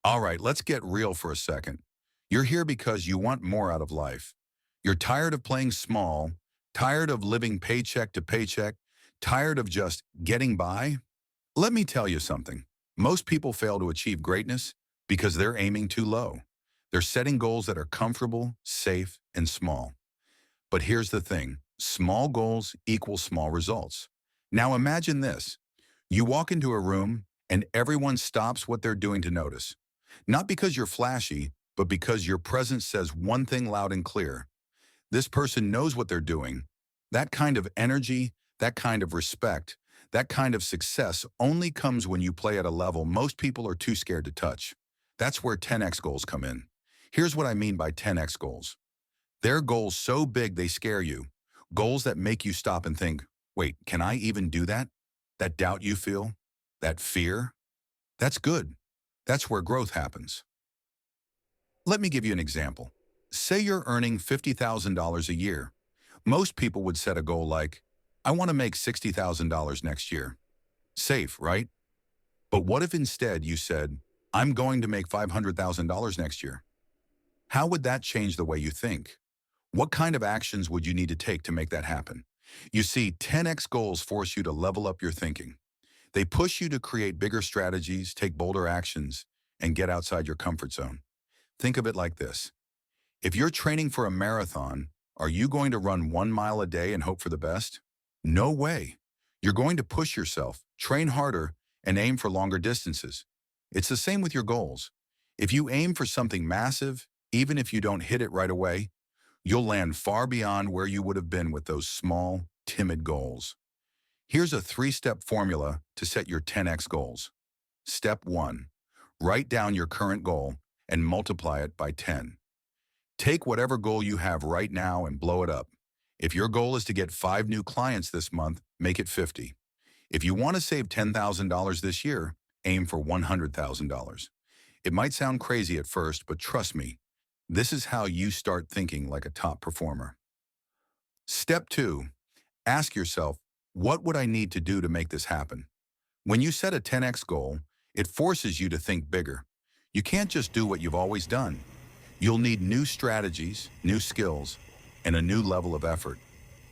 All right, let's get real for a second. You're here because you want more out of life. You're tired of playing small, tired of living paycheck to paycheck, tired of just getting by. Let me tell you something. Most people fail to achieve greatness because they're aiming too low. They're setting goals that are comfortable, safe, and small. But here's the thing. Small goals equal small results. Now imagine this. You walk into a room and everyone stops what they're doing to notice. Not because you're flashy, but because your presence says one thing loud and clear. This person knows what they're doing. That kind of energy, that kind of respect, that kind of success only comes when you play at a level most people are too scared to touch. That's where 10x goals come in. Here's what I mean by 10x goals. They're goals so big they scare you. Goals that make you stop and think, wait, can I even do that? That doubt you feel? That fear? That's good. That's where growth happens. Let me give you an example. Say you're earning $50,000 a year. Most people would set a goal like, I want to make $60,000 next year. Safe, right? But what if instead you said, I'm going to make $500,000 next year? How would that change the way you think? What kind of actions would you need to take to make that happen? You see, 10x goals force you to level up your thinking. They push you to create bigger strategies, take bolder actions, and get outside your comfort zone. Think of it like this. If you're training for a marathon, are you going to run 1 mile a day and hope for the best? No way. You're going to push yourself, train harder, and aim for longer distances. It's the same with your goals. If you aim for something massive, even if you don't hit it right away, you'll land far beyond where you would have been with those small, timid goals. Here's a 3-step formula to set your 10x goals. Step 1. Write down your current goal and multiply it by 10. Take whatever goal you have right now and blow it up. If your goal is to get 5 new clients this month, make it 50. If you want to save $10,000 this year, aim for $100,000. It might sound crazy at first, but trust me, this is how you start thinking like a top performer. Step 2. Ask yourself, what would I need to do to make this happen? When you set a 10x goal, it forces you to think bigger. You can't just do what you've always done. You'll need new strategies, new skills, and a new level of effort.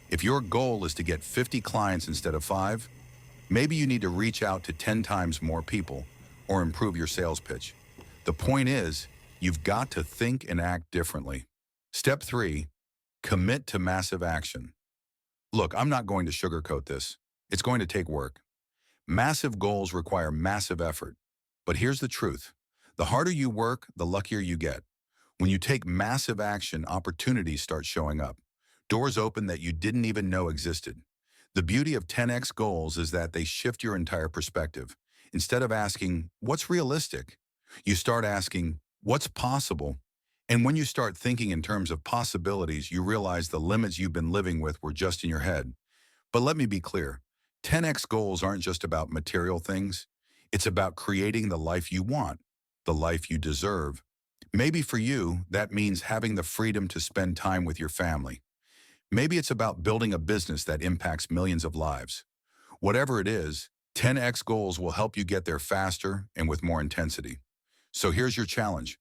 If your goal is to get 50 clients instead of 5, maybe you need to reach out to 10 times more people or improve your sales pitch. The point is, you've got to think and act differently. Step 3, commit to massive action. Look, I'm not going to sugarcoat this. It's going to take work. Massive goals require massive effort. But here's the truth. The harder you work, the luckier you get. When you take massive action, opportunities start showing up. Doors open that you didn't even know existed. The beauty of 10x goals is that they shift your entire perspective. Instead of asking, what's realistic? You start asking, what's possible? And when you start thinking in terms of possibilities, you realize the limits you've been living with were just in your head. But let me be clear, 10x goals aren't just about material things. It's about creating the life you want, the life you deserve. Maybe for you, that means having the freedom to spend time with your family. Maybe it's about building a business that impacts millions of lives. Whatever it is, 10x goals will help you get there faster and with more intensity. So here's your challenge.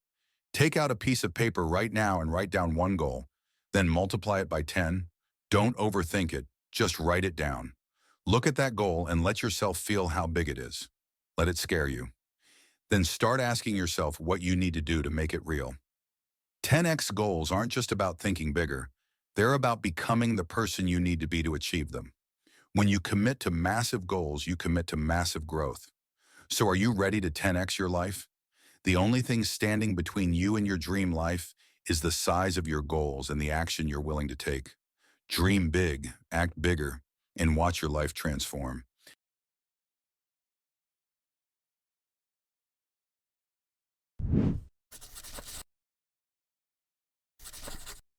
Take out a piece of paper right now and write down one goal, then multiply it by 10. Don't overthink it, just write it down. Look at that goal and let yourself feel how big it is. Let it scare you. Then start asking yourself what you need to do to make it real. 10x goals aren't just about thinking bigger. They're about becoming the person you need to be to achieve them. When you commit to massive goals, you commit to massive growth. So are you ready to 10x your life? The only thing standing between you and your dream life is the size of your goals and the action you're willing to take. Dream big, act bigger, and watch your life transform.